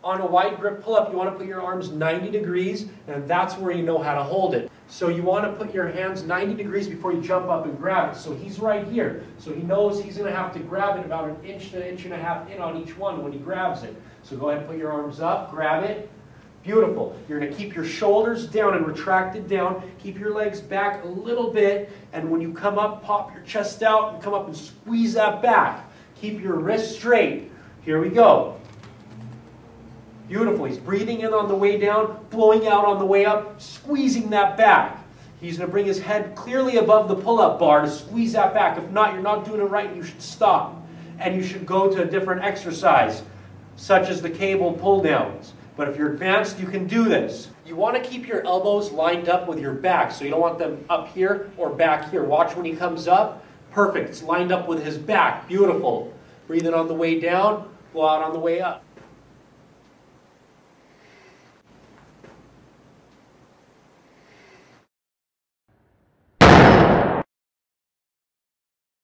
On a wide grip pull-up, you want to put your arms 90 degrees, and that's where you know how to hold it. So you want to put your hands 90 degrees before you jump up and grab it. So he's right here. So he knows he's going to have to grab it about an inch to an inch and a half in on each one when he grabs it. So go ahead and put your arms up, grab it. Beautiful. You're going to keep your shoulders down and retracted down. Keep your legs back a little bit, and when you come up, pop your chest out and come up and squeeze that back. Keep your wrists straight. Here we go. Beautiful. He's breathing in on the way down, blowing out on the way up, squeezing that back. He's going to bring his head clearly above the pull-up bar to squeeze that back. If not, you're not doing it right and you should stop. And you should go to a different exercise, such as the cable pull-downs. But if you're advanced, you can do this. You want to keep your elbows lined up with your back, so you don't want them up here or back here. Watch when he comes up. Perfect. It's lined up with his back. Beautiful. Breathe in on the way down, blow out on the way up.